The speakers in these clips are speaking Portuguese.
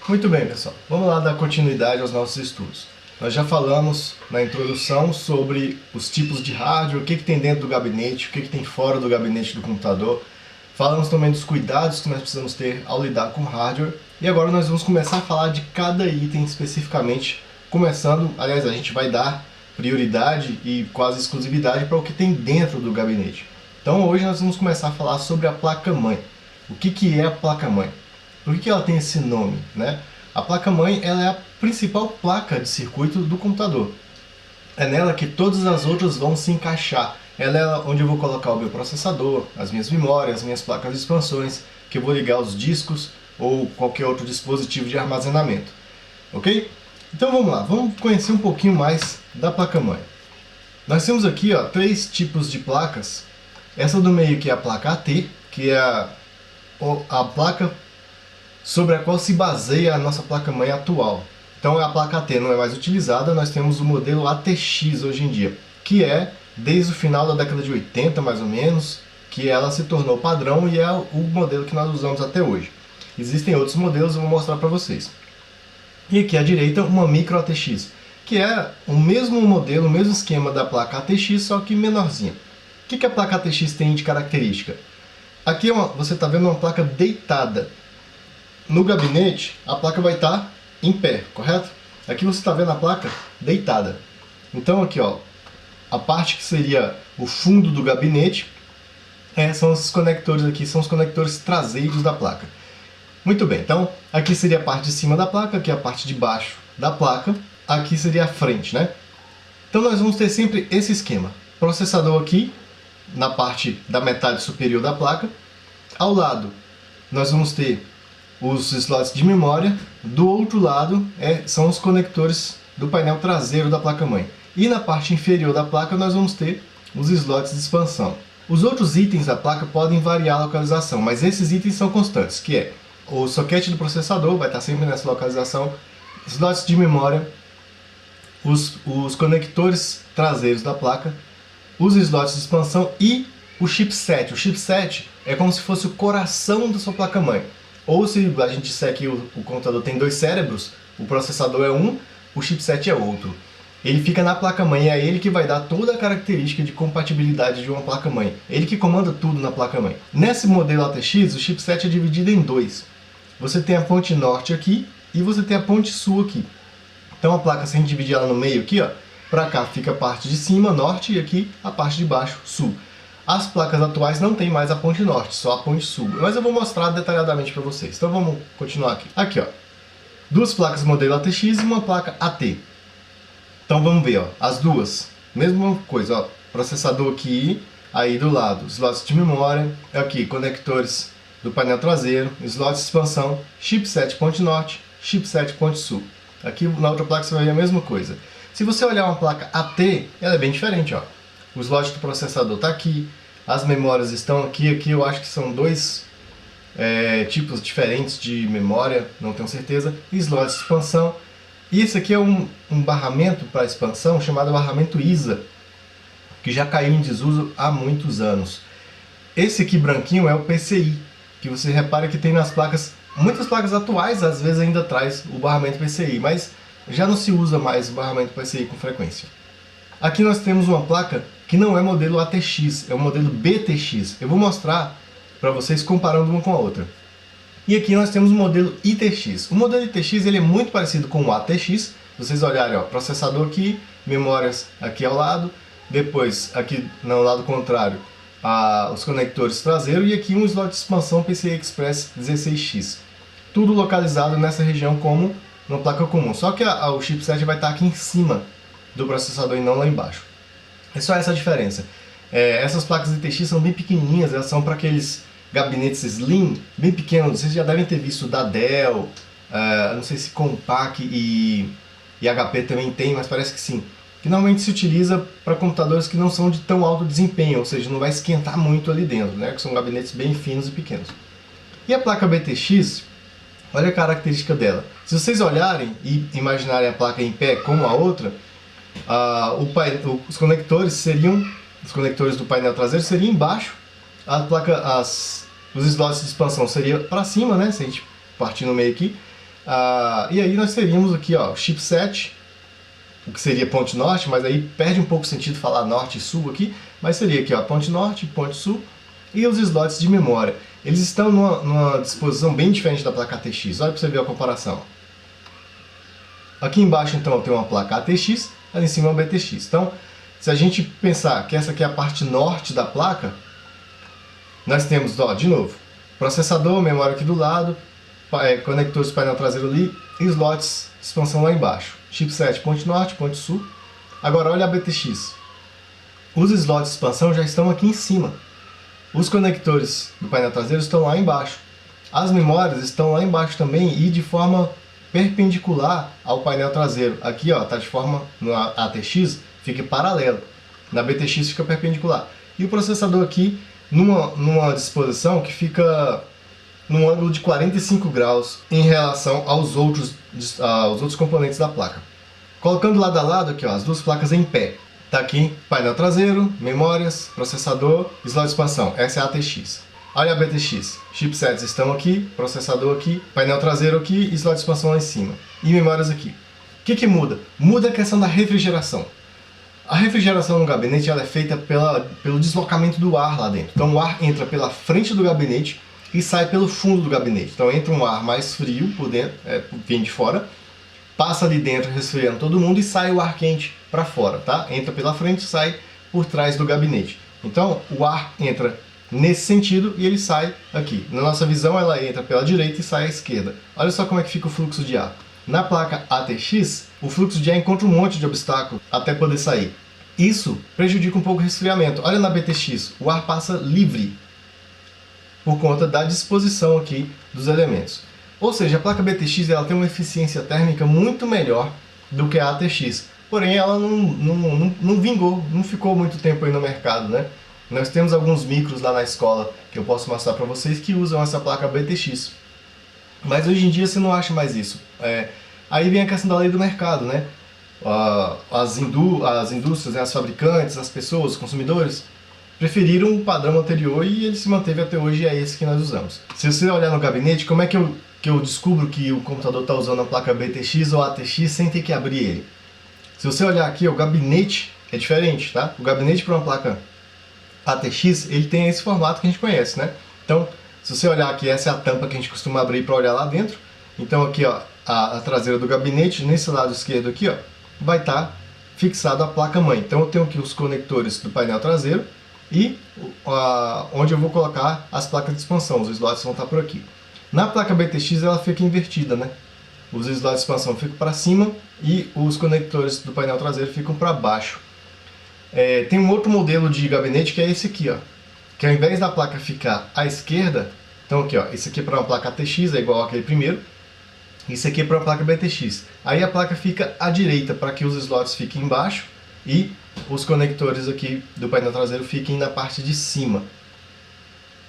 Muito bem, pessoal. Vamos lá dar continuidade aos nossos estudos. Nós já falamos na introdução sobre os tipos de hardware, o que tem dentro do gabinete, o que tem fora do gabinete do computador. Falamos também dos cuidados que nós precisamos ter ao lidar com hardware. E agora nós vamos começar a falar de cada item especificamente, começando, aliás, a gente vai dar prioridade e quase exclusividade para o que tem dentro do gabinete. Então hoje nós vamos começar a falar sobre a placa-mãe. O que é a placa-mãe? Por que ela tem esse nome, né? A placa-mãe ela é a principal placa de circuito do computador. É nela que todas as outras vão se encaixar. Ela é onde eu vou colocar o meu processador, as minhas memórias, as minhas placas de expansões, que eu vou ligar os discos ou qualquer outro dispositivo de armazenamento. Ok? Então vamos lá, vamos conhecer um pouquinho mais da placa-mãe. Nós temos aqui três tipos de placas. Essa do meio que é a placa AT, que é a placa sobre a qual se baseia a nossa placa-mãe atual. Então a placa AT não é mais utilizada, nós temos o modelo ATX hoje em dia, que é desde o final da década de 80 mais ou menos, que ela se tornou padrão e é o modelo que nós usamos até hoje. Existem outros modelos, eu vou mostrar para vocês. E aqui à direita uma micro ATX, que é o mesmo modelo, o mesmo esquema da placa ATX, só que menorzinha. O que a placa ATX tem de característica? Aqui você está vendo uma placa deitada. No gabinete, a placa vai estar em pé, correto? Aqui você está vendo a placa deitada. Então aqui, a parte que seria o fundo do gabinete, são esses conectores aqui, são os conectores traseiros da placa. Muito bem, então aqui seria a parte de cima da placa, aqui a parte de baixo da placa, aqui seria a frente, né? Então nós vamos ter sempre esse esquema. Processador aqui, na parte da metade superior da placa. Ao lado, nós vamos ter os slots de memória. Do outro lado são os conectores do painel traseiro da placa-mãe. E na parte inferior da placa nós vamos ter os slots de expansão. Os outros itens da placa podem variar a localização, mas esses itens são constantes, que é o soquete do processador, vai estar sempre nessa localização, slots de memória, os conectores traseiros da placa, os slots de expansão e o chipset. O chipset é como se fosse o coração da sua placa-mãe. Ou se a gente disser que o computador tem dois cérebros, o processador é um, o chipset é outro. Ele fica na placa-mãe e é ele que vai dar toda a característica de compatibilidade de uma placa-mãe. Ele que comanda tudo na placa-mãe. Nesse modelo ATX, o chipset é dividido em dois. Você tem a ponte norte aqui e você tem a ponte sul aqui. Então a placa, se a gente dividir ela no meio aqui, para cá fica a parte de cima, norte, e aqui a parte de baixo, sul. As placas atuais não tem mais a ponte norte, só a ponte sul. Mas eu vou mostrar detalhadamente para vocês. Então vamos continuar aqui. Aqui, duas placas modelo ATX e uma placa AT. Então vamos ver, as duas. Mesma coisa, processador aqui, aí do lado, slots de memória, aqui, conectores do painel traseiro, slots de expansão, chipset ponte norte, chipset ponte sul. Aqui na outra placa você vai ver a mesma coisa. Se você olhar uma placa AT, ela é bem diferente, O slot do processador está aqui, as memórias estão aqui. Aqui eu acho que são dois tipos diferentes de memória, não tenho certeza. E slots de expansão. E esse aqui é um barramento para expansão chamado barramento ISA, que já caiu em desuso há muitos anos. Esse aqui branquinho é o PCI, que você repara que tem nas placas, muitas placas atuais às vezes ainda traz o barramento PCI, mas já não se usa mais o barramento PCI com frequência. Aqui nós temos uma placa que não é modelo ATX, é o modelo BTX. Eu vou mostrar para vocês comparando uma com a outra. E aqui nós temos o modelo ITX. O modelo ITX ele é muito parecido com o ATX. Vocês olharem, processador aqui, memórias aqui ao lado, depois aqui no lado contrário os conectores traseiros e aqui um slot de expansão PCI Express 16X. Tudo localizado nessa região como uma placa comum, só que o chipset vai estar aqui em cima do processador e não lá embaixo. É só essa a diferença. Essas placas ITX são bem pequenininhas, elas são para aqueles gabinetes slim, bem pequenos. Vocês já devem ter visto da Dell, não sei se Compaq e HP também tem, mas parece que sim. Que normalmente se utiliza para computadores que não são de tão alto desempenho, ou seja, não vai esquentar muito ali dentro, né? Que são gabinetes bem finos e pequenos. E a placa BTX, olha a característica dela. Se vocês olharem e imaginarem a placa em pé como a outra, os conectores do painel traseiro seriam embaixo, os slots de expansão seriam para cima, né? Se a gente partir no meio aqui, E aí nós teríamos aqui, ó, o chipset, o que seria ponte norte, mas aí perde um pouco o sentido falar norte e sul aqui, mas seria aqui, ó, ponte norte, ponte sul, e os slots de memória. Eles estão numa disposição bem diferente da placa ATX, olha para você ver a comparação. Aqui embaixo então tem uma placa ATX, ali em cima é uma BTX. Então, se a gente pensar que essa aqui é a parte norte da placa, nós temos, ó, de novo, processador, memória aqui do lado, conectores painel traseiro ali, e slots de expansão lá embaixo. Chipset ponte norte, ponte sul. Agora olha a BTX. Os slots de expansão já estão aqui em cima. Os conectores do painel traseiro estão lá embaixo. As memórias estão lá embaixo também e de forma perpendicular ao painel traseiro. Aqui, ó, tá de forma, no ATX fica paralelo. Na BTX fica perpendicular. E o processador aqui numa disposição que fica num ângulo de 45 graus em relação aos outros componentes da placa. Colocando lado a lado aqui, ó, as duas placas em pé. Tá aqui painel traseiro, memórias, processador, slot de expansão. Essa é a ATX. Olha a BTX. Chipsets estão aqui, processador aqui, painel traseiro aqui e slot de expansão lá em cima. E memórias aqui. O que muda? Muda a questão da refrigeração. A refrigeração no gabinete ela é feita pelo deslocamento do ar lá dentro. Então o ar entra pela frente do gabinete e sai pelo fundo do gabinete. Então entra um ar mais frio por dentro, vem de fora, passa ali dentro resfriando todo mundo e sai o ar quente para fora, tá? Entra pela frente e sai por trás do gabinete. Então o ar entra nesse sentido e ele sai aqui. Na nossa visão ela entra pela direita e sai à esquerda. Olha só como é que fica o fluxo de ar. Na placa ATX, o fluxo de ar encontra um monte de obstáculo até poder sair. Isso prejudica um pouco o resfriamento. Olha na BTX, o ar passa livre por conta da disposição aqui dos elementos. Ou seja, a placa BTX ela tem uma eficiência térmica muito melhor do que a ATX. Porém, ela não vingou, não ficou muito tempo aí no mercado, né? Nós temos alguns micros lá na escola que eu posso mostrar para vocês que usam essa placa BTX. Mas hoje em dia você não acha mais isso. Aí vem a questão da lei do mercado, né? As indústrias, né, as fabricantes, as pessoas, os consumidores preferiram o padrão anterior e ele se manteve até hoje e é esse que nós usamos. Se você olhar no gabinete, como é que eu descubro que o computador está usando a placa BTX ou ATX sem ter que abrir ele? Se você olhar aqui, o gabinete é diferente, tá? O gabinete para uma placa ATX, ele tem esse formato que a gente conhece, né? Então, se você olhar aqui, essa é a tampa que a gente costuma abrir para olhar lá dentro. Então aqui, ó, a traseira do gabinete, nesse lado esquerdo aqui, ó, vai estar fixado a placa-mãe. Então eu tenho aqui os conectores do painel traseiro e onde eu vou colocar as placas de expansão, os slots vão estar por aqui. Na placa BTX ela fica invertida, né? Os slots de expansão ficam para cima e os conectores do painel traseiro ficam para baixo. Tem um outro modelo de gabinete que é esse aqui, ó, que ao invés da placa ficar à esquerda, então aqui, ó, esse aqui é para uma placa ATX, é igual aquele primeiro, isso aqui é para a placa BTX. Aí a placa fica à direita para que os slots fiquem embaixo e os conectores aqui do painel traseiro fiquem na parte de cima.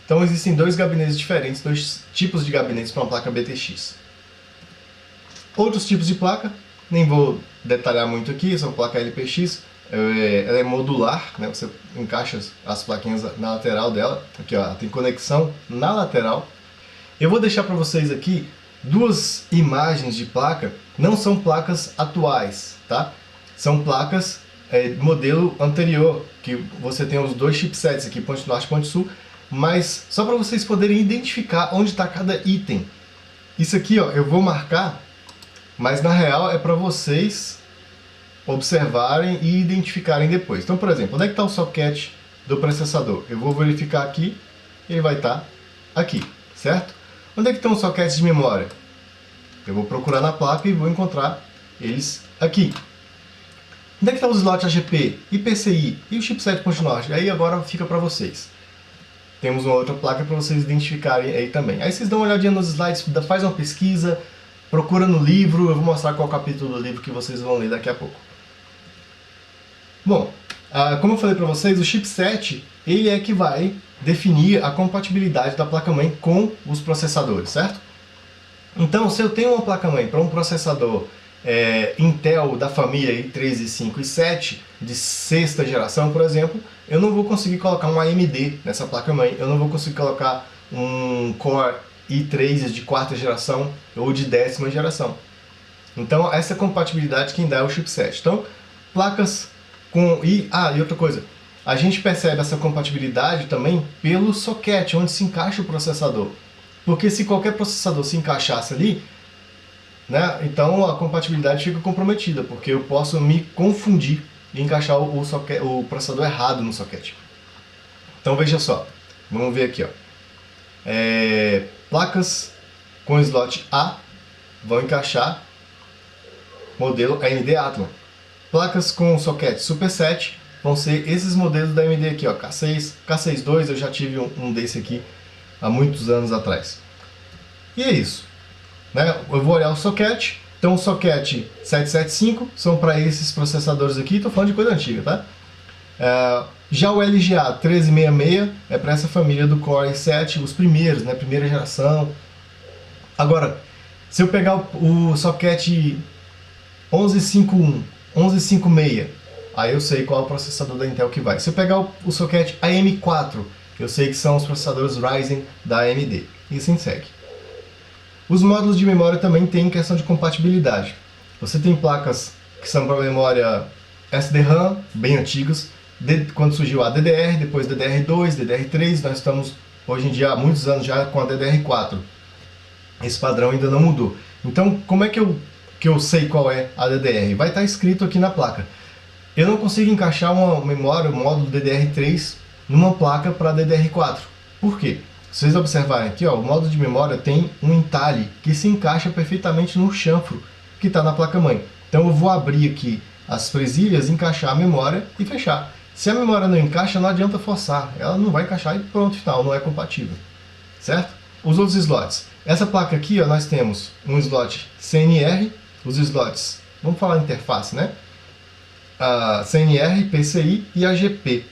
Então existem dois gabinetes diferentes, dois tipos de gabinetes para uma placa BTX. Outros tipos de placa, nem vou detalhar muito aqui, essa placa LPX, ela é modular, né? Você encaixa as plaquinhas na lateral dela, aqui ó, tem conexão na lateral. Eu vou deixar para vocês aqui duas imagens de placa, não são placas atuais, tá? São placas modelo anterior, que você tem os dois chipsets aqui, ponte norte e ponte sul, mas só para vocês poderem identificar onde está cada item. Isso aqui ó, eu vou marcar, mas na real é para vocês observarem e identificarem depois. Então, por exemplo, onde é que está o socket do processador? Eu vou verificar aqui, ele vai estar aqui, certo? Onde é que estão os sockets de memória? Eu vou procurar na placa e vou encontrar eles aqui. Onde é que está os slots AGP, IPCI e o chipset ponte norte? Aí agora fica para vocês. Temos uma outra placa para vocês identificarem aí também. Aí vocês dão uma olhadinha nos slides, faz uma pesquisa, procura no livro, eu vou mostrar qual capítulo do livro que vocês vão ler daqui a pouco. Bom, como eu falei para vocês, o chipset ele é que vai definir a compatibilidade da placa-mãe com os processadores, certo? Então, se eu tenho uma placa-mãe para um processador Intel da família i3, i5 e i7 de sexta geração, por exemplo, eu não vou conseguir colocar um AMD nessa placa-mãe, eu não vou conseguir colocar um Core i3 de quarta geração ou de 10ª geração. Então essa compatibilidade quem dá é o chipset. Então placas com... E outra coisa, a gente percebe essa compatibilidade também pelo socket, onde se encaixa o processador. Porque se qualquer processador se encaixasse ali, né, então a compatibilidade fica comprometida, porque eu posso me confundir e encaixar o processador errado no socket. Então veja só, vamos ver aqui, ó. Placas com slot A vão encaixar modelo AMD Athlon. Placas com socket Superset vão ser esses modelos da AMD aqui, ó, K6, K6-2, eu já tive um desse aqui há muitos anos atrás. E é isso, né? Eu vou olhar o socket. Então o socket 775 são para esses processadores aqui, estou falando de coisa antiga, tá? Já o LGA 1366 é para essa família do Core i7, os primeiros, né, primeira geração. Agora, se eu pegar o socket 1151, 1156, aí eu sei qual é o processador da Intel que vai. Se eu pegar o socket AM4, eu sei que são os processadores Ryzen da AMD. E assim segue. Os módulos de memória também têm questão de compatibilidade. Você tem placas que são para memória SDRAM, bem antigas, quando surgiu a DDR, depois DDR2, DDR3, nós estamos hoje em dia há muitos anos já com a DDR4. Esse padrão ainda não mudou. Então, como é que eu sei qual é a DDR? Vai estar escrito aqui na placa. Eu não consigo encaixar uma memória, um módulo DDR3 numa placa para DDR4. Por quê? Se vocês observarem aqui, ó, o módulo de memória tem um entalhe que se encaixa perfeitamente no chanfro que está na placa-mãe. Então eu vou abrir aqui as presilhas, encaixar a memória e fechar. Se a memória não encaixa, não adianta forçar. Ela não vai encaixar e pronto, final, não é compatível. Certo? Os outros slots. Essa placa aqui, ó, nós temos um slot CNR, os slots, vamos falar interface, né? CNR, PCI e AGP.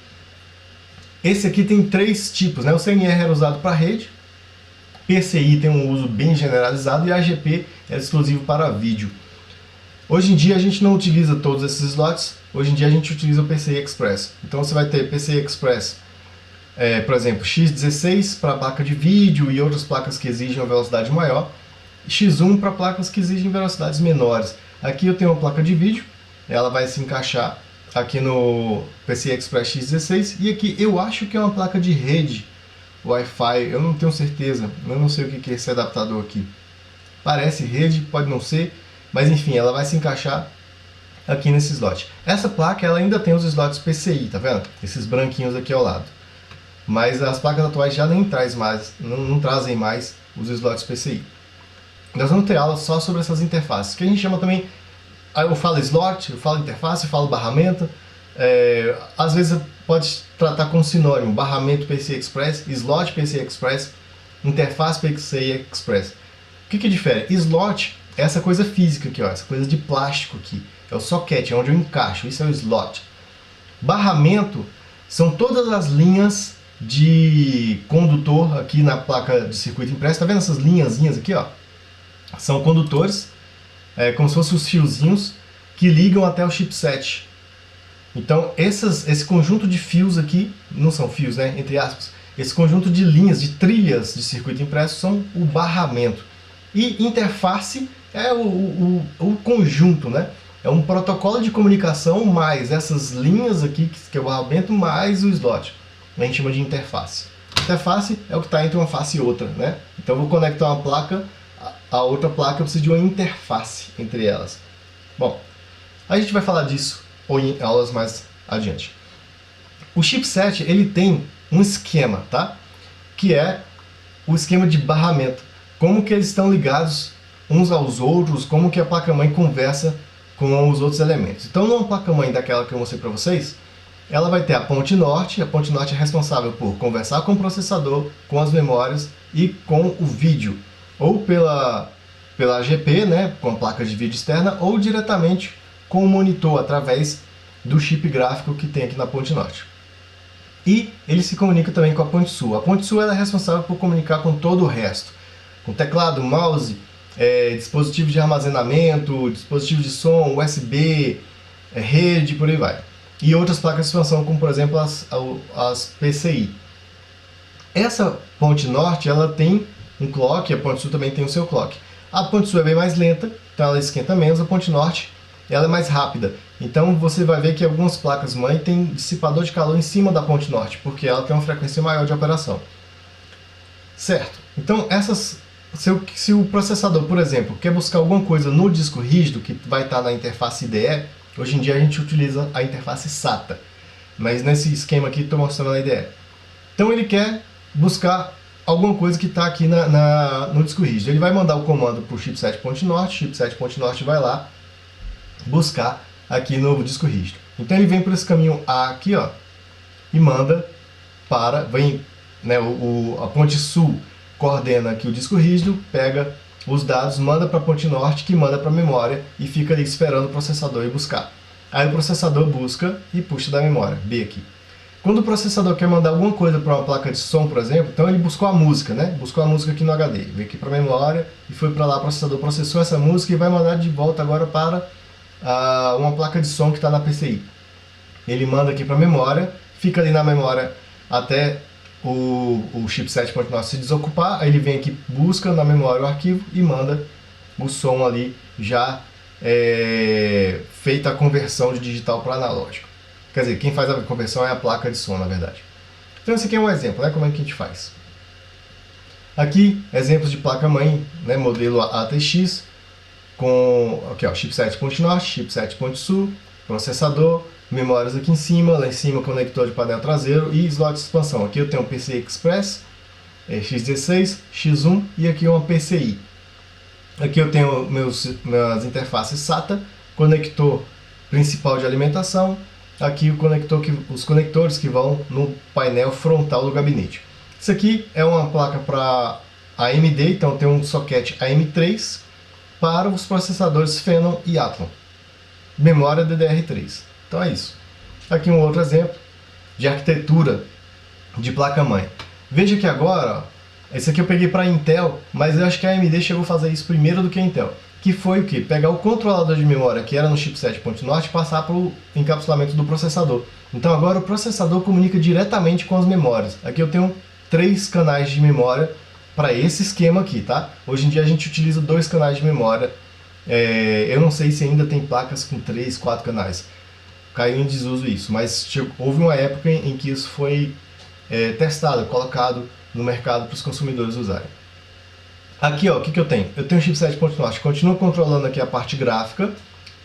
Esse aqui tem 3 tipos, né? O CNR era usado para rede, PCI tem um uso bem generalizado e AGP é exclusivo para vídeo. Hoje em dia a gente não utiliza todos esses slots, hoje em dia a gente utiliza o PCI Express. Então você vai ter PCI Express, por exemplo, X16 para placa de vídeo e outras placas que exigem uma velocidade maior, X1 para placas que exigem velocidades menores. Aqui eu tenho uma placa de vídeo, ela vai se encaixar aqui no PCI Express X16, e aqui eu acho que é uma placa de rede Wi-Fi, eu não tenho certeza, eu não sei o que é esse adaptador aqui. Parece rede, pode não ser, mas enfim, ela vai se encaixar aqui nesse slot. Essa placa ela ainda tem os slots PCI, tá vendo? Esses branquinhos aqui ao lado. Mas as placas atuais já nem não trazem mais os slots PCI. Nós vamos ter aula só sobre essas interfaces, que a gente chama também. Eu falo slot, eu falo interface, eu falo barramento. Às vezes pode tratar com sinônimo, barramento PCI Express, slot PCI Express, interface PCI Express. O que difere? Slot é essa coisa física aqui, ó, essa coisa de plástico aqui. É o socket, é onde eu encaixo, isso é o slot. Barramento são todas as linhas de condutor aqui na placa de circuito impresso. Tá vendo essas linhazinhas aqui, ó? São condutores, como se fossem os fiozinhos que ligam até o chipset. Então esse conjunto de fios aqui, não são fios, né, entre aspas, esse conjunto de linhas, de trilhas de circuito impresso são o barramento. E interface é o conjunto, né? É um protocolo de comunicação mais essas linhas aqui, que é o barramento, mais o slot. A gente chama de interface. Interface é o que está entre uma face e outra, né? Então eu vou conectar uma placa a outra placa, eu preciso de uma interface entre elas. Bom, a gente vai falar disso em aulas mais adiante. O chipset ele tem um esquema, tá? Que é o esquema de barramento. Como que eles estão ligados uns aos outros, como que a placa-mãe conversa com os outros elementos. Então, numa placa-mãe daquela que eu mostrei para vocês, ela vai ter a ponte norte é responsável por conversar com o processador, com as memórias e com o vídeo. Ou pela AGP, né, com a placa de vídeo externa, ou diretamente com o monitor, através do chip gráfico que tem aqui na ponte norte. E ele se comunica também com a ponte sul. A ponte sul ela é responsável por comunicar com todo o resto. Com teclado, mouse, dispositivo de armazenamento, dispositivo de som, USB, rede, por aí vai. E outras placas de expansão, como por exemplo as PCI. Essa ponte norte ela tem um clock, e a ponte sul também tem o seu clock. A ponte sul é bem mais lenta, então ela esquenta menos, a ponte norte ela é mais rápida. Então você vai ver que algumas placas-mãe têm dissipador de calor em cima da ponte norte, porque ela tem uma frequência maior de operação. Certo? Então se o processador, por exemplo, quer buscar alguma coisa no disco rígido, que vai estar na interface IDE, hoje em dia a gente utiliza a interface SATA, mas nesse esquema aqui estou mostrando a IDE. Então ele quer buscar alguma coisa que está aqui no disco rígido. Ele vai mandar o comando para o chipset ponte norte, o chipset ponte norte vai lá buscar aqui no disco rígido. Então ele vem por esse caminho A aqui, ó, e manda né, a ponte sul coordena aqui o disco rígido, pega os dados, manda para a ponte norte, que manda para a memória e fica ali esperando o processador ir buscar. Aí o processador busca e puxa da memória, B aqui. Quando o processador quer mandar alguma coisa para uma placa de som, por exemplo, então ele buscou a música, né? Buscou a música aqui no HD, veio aqui para a memória e foi para lá, o processador processou essa música e vai mandar de volta agora para uma placa de som que está na PCI. Ele manda aqui para a memória, fica ali na memória até o chipset ponte norte se desocupar, aí ele vem aqui, busca na memória o arquivo e manda o som ali já feita a conversão de digital para analógico. Quer dizer, quem faz a conversão é a placa de som, na verdade. Então esse aqui é um exemplo, né? Como é que a gente faz. Aqui, exemplos de placa-mãe, né? Modelo ATX, com aqui, ó, chipset ponte norte, chipset ponte sul, processador, memórias aqui em cima, lá em cima conector de painel traseiro e slot de expansão. Aqui eu tenho um PCI Express, X16, X1 e aqui uma PCI. Aqui eu tenho minhas interfaces SATA, conector principal de alimentação, aqui os conectores que vão no painel frontal do gabinete. Isso aqui é uma placa para AMD, então tem um socket AM3 para os processadores Phenom e Athlon. Memória DDR3. Então é isso. Aqui um outro exemplo de arquitetura de placa-mãe. Veja que agora, ó, esse aqui eu peguei para Intel, mas eu acho que a AMD chegou a fazer isso primeiro do que a Intel. Que foi o que? Pegar o controlador de memória que era no chipset ponte norte e passar para o encapsulamento do processador. Então agora o processador comunica diretamente com as memórias. Aqui eu tenho 3 canais de memória para esse esquema aqui, tá? Hoje em dia a gente utiliza 2 canais de memória. Eu não sei se ainda tem placas com 3, 4 canais. Caiu em desuso isso, mas houve uma época em que isso foi testado, colocado no mercado para os consumidores usarem. Aqui, ó, o que eu tenho? Eu tenho um chipset ponte norte, continuo controlando aqui a parte gráfica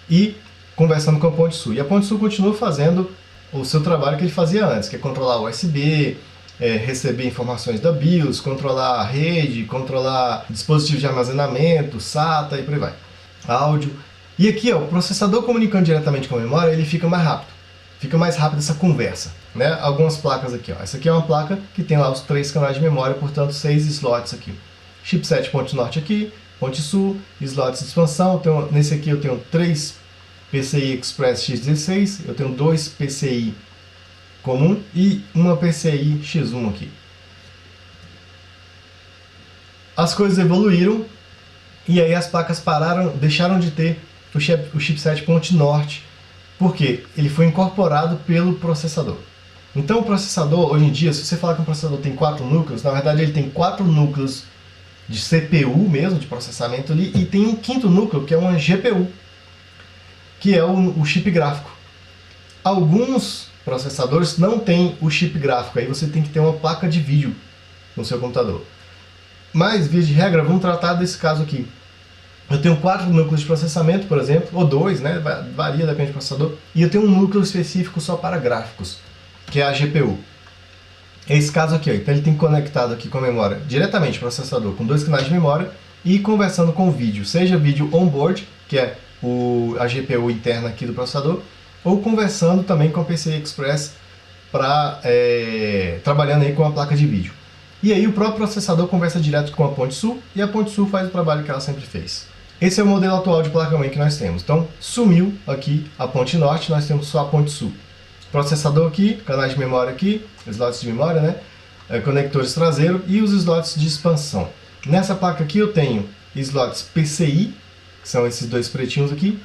e conversando com a ponte sul. E a ponte sul continua fazendo o seu trabalho que ele fazia antes, que é controlar o USB, receber informações da BIOS, controlar a rede, controlar dispositivos de armazenamento, SATA e por aí vai. Áudio. E aqui, ó, o processador comunicando diretamente com a memória, ele fica mais rápido. Fica mais rápido essa conversa, né? Algumas placas aqui, ó. Essa aqui é uma placa que tem lá os 3 canais de memória, portanto 6 slots aqui. Chipset ponte norte aqui, ponte sul, slots de expansão. Nesse aqui eu tenho 3 PCI Express X16, eu tenho 2 PCI comum e uma PCI X1 aqui. As coisas evoluíram e aí as placas deixaram de ter o chipset ponte norte, porque ele foi incorporado pelo processador. Então o processador, hoje em dia, se você falar que um processador tem 4 núcleos, na verdade ele tem 4 núcleos de CPU mesmo, de processamento ali, e tem um 5º núcleo, que é uma GPU, que é o chip gráfico. Alguns processadores não têm o chip gráfico, aí você tem que ter uma placa de vídeo no seu computador. Mas, via de regra, vamos tratar desse caso aqui. Eu tenho 4 núcleos de processamento, por exemplo, ou 2, né? Varia, depende do processador, e eu tenho um núcleo específico só para gráficos, que é a GPU. É esse caso aqui, ó. Então ele tem conectado aqui com a memória diretamente o processador com 2 canais de memória e conversando com o vídeo, seja vídeo onboard, que é a GPU interna aqui do processador, ou conversando também com a PCI Express trabalhando aí com a placa de vídeo. E aí o próprio processador conversa direto com a ponte sul e a ponte sul faz o trabalho que ela sempre fez. Esse é o modelo atual de placa-mãe que nós temos. Então sumiu aqui a ponte norte, nós temos só a ponte sul. Processador aqui, canais de memória aqui, slots de memória, né? Conectores traseiro e os slots de expansão. Nessa placa aqui eu tenho slots PCI, que são esses 2 pretinhos aqui,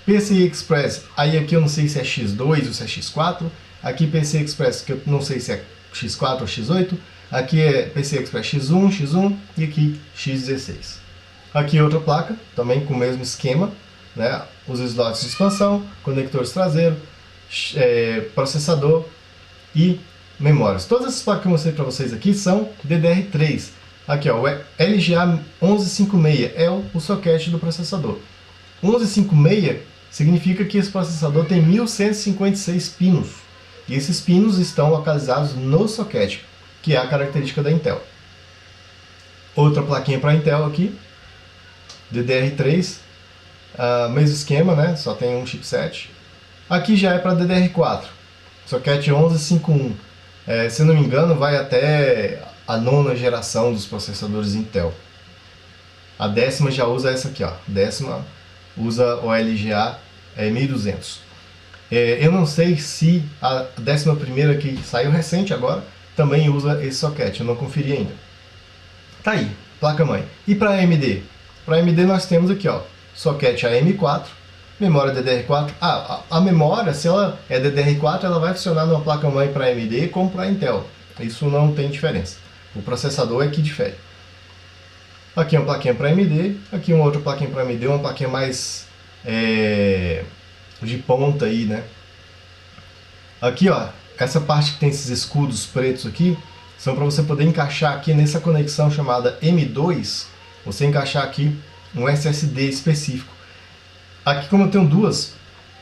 PCI Express, aí aqui eu não sei se é X2 ou se é X4, aqui PCI Express, que eu não sei se é X4 ou X8, Aqui é PCI Express X1 e aqui X16. Aqui outra placa, também com o mesmo esquema, né? Os slots de expansão, conectores traseiros, processador e memórias. Todas essas placas que eu mostrei para vocês aqui são DDR3. Aqui ó, o LGA 1156 é o socket do processador. 1156 significa que esse processador tem 1156 pinos. E esses pinos estão localizados no socket, que é a característica da Intel. Outra plaquinha para Intel aqui, DDR3, mesmo esquema, né? Só tem um chipset. Aqui já é para DDR4, socket 1151. Se não me engano, vai até a 9ª geração dos processadores Intel. A 10ª já usa essa aqui, ó. A 10ª usa o LGA 1200. Eu não sei se a 11ª que saiu recente agora também usa esse socket, eu não conferi ainda. Tá aí, placa-mãe. E para AMD? Para AMD nós temos aqui, ó, socket AM4, memória DDR4. A memória, se ela é DDR4, ela vai funcionar numa placa-mãe para AMD como para Intel. Isso não tem diferença. O processador é que difere. Aqui uma plaquinha para AMD, aqui uma outra plaquinha para AMD, uma plaquinha mais de ponta aí, né? Aqui, ó, essa parte que tem esses escudos pretos aqui, são para você poder encaixar aqui nessa conexão chamada M2, você encaixar aqui um SSD específico. Aqui, como eu tenho duas,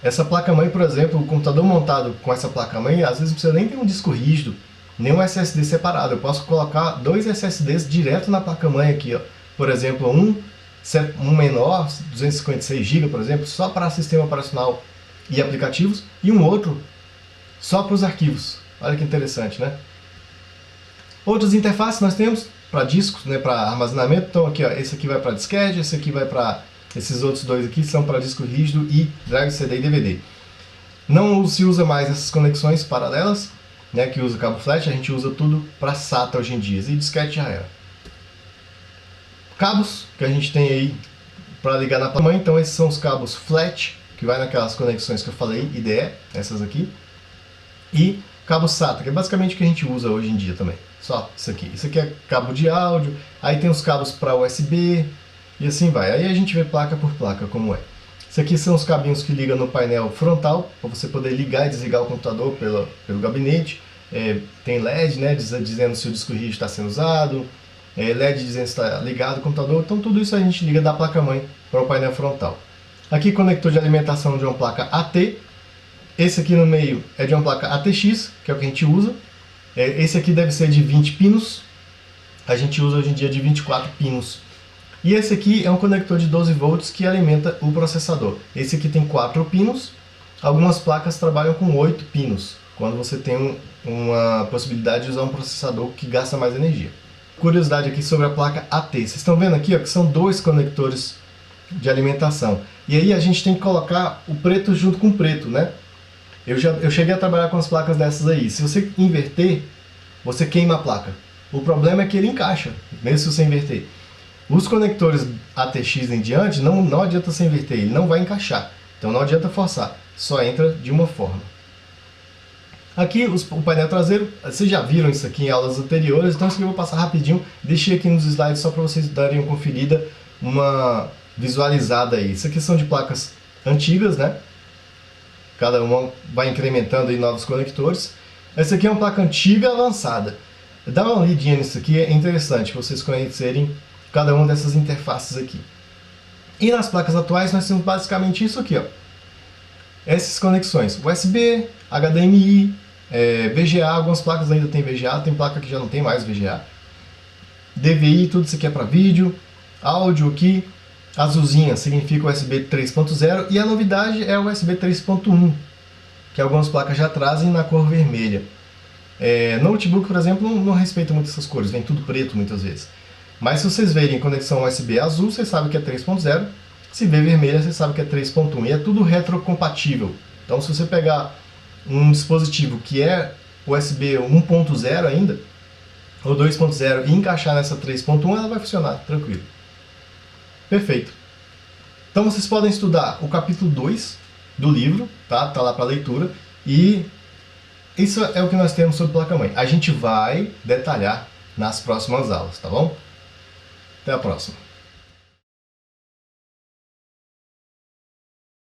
essa placa-mãe, por exemplo, o computador montado com essa placa-mãe, às vezes não precisa nem ter um disco rígido, nem um SSD separado. Eu posso colocar dois SSDs direto na placa-mãe aqui, ó. Por exemplo, um menor, 256 GB, por exemplo, só para sistema operacional e aplicativos, e um outro só para os arquivos. Olha que interessante, né? Outras interfaces nós temos para discos, né, para armazenamento. Então aqui, ó, esse aqui vai para disquete, esse aqui vai para... Esses outros dois aqui são para disco rígido e drive CD e DVD. Não se usa mais essas conexões paralelas, né, que usa cabo flash, a gente usa tudo para SATA hoje em dia. E disquete já era. Cabos que a gente tem aí para ligar na placa-mãe, então esses são os cabos flat, que vai naquelas conexões que eu falei, IDE, essas aqui. E cabo SATA, que é basicamente o que a gente usa hoje em dia também. Só isso aqui. Isso aqui é cabo de áudio, aí tem os cabos para USB, e assim vai. Aí a gente vê placa por placa como é. Isso aqui são os cabinhos que ligam no painel frontal, para você poder ligar e desligar o computador pelo gabinete. Tem LED, né, dizendo se o disco rígido está sendo usado, LED dizendo se está ligado o computador. Então tudo isso a gente liga da placa-mãe para o painel frontal. Aqui conector de alimentação de uma placa AT. Esse aqui no meio é de uma placa ATX, que é o que a gente usa. Esse aqui deve ser de 20 pinos. A gente usa hoje em dia de 24 pinos. E esse aqui é um conector de 12 volts que alimenta o processador. Esse aqui tem 4 pinos. Algumas placas trabalham com 8 pinos, quando você tem uma possibilidade de usar um processador que gasta mais energia. Curiosidade aqui sobre a placa AT. Vocês estão vendo aqui, ó, que são dois conectores de alimentação. E aí a gente tem que colocar o preto junto com o preto, né? Eu cheguei a trabalhar com as placas dessas aí. Se você inverter, você queima a placa. O problema é que ele encaixa, mesmo se você inverter. Os conectores ATX em diante, não adianta você inverter, ele não vai encaixar. Então não adianta forçar, só entra de uma forma. Aqui o painel traseiro, vocês já viram isso aqui em aulas anteriores, então isso aqui eu vou passar rapidinho. Deixei aqui nos slides só para vocês darem uma conferida, uma visualizada aí. Isso aqui são de placas antigas, né? Cada uma vai incrementando aí novos conectores. Essa aqui é uma placa antiga avançada. Dá uma lidinha nisso aqui, é interessante vocês conhecerem cada uma dessas interfaces aqui. E nas placas atuais nós temos basicamente isso aqui, ó. Essas conexões USB, HDMI, VGA, algumas placas ainda tem VGA, tem placa que já não tem mais VGA. DVI, tudo isso aqui é para vídeo, áudio aqui. Azulzinha significa USB 3.0 e a novidade é o USB 3.1, que algumas placas já trazem na cor vermelha. Notebook, por exemplo, não respeita muito essas cores, vem tudo preto muitas vezes. Mas se vocês verem conexão USB azul, vocês sabem que é 3.0. Se ver vermelha, vocês sabem que é 3.1. E é tudo retrocompatível. Então se você pegar um dispositivo que é USB 1.0 ainda, ou 2.0, e encaixar nessa 3.1, ela vai funcionar tranquilo. Perfeito. Então vocês podem estudar o capítulo 2 do livro, tá? Tá lá para leitura. E isso é o que nós temos sobre placa-mãe. A gente vai detalhar nas próximas aulas, tá bom? Até a próxima!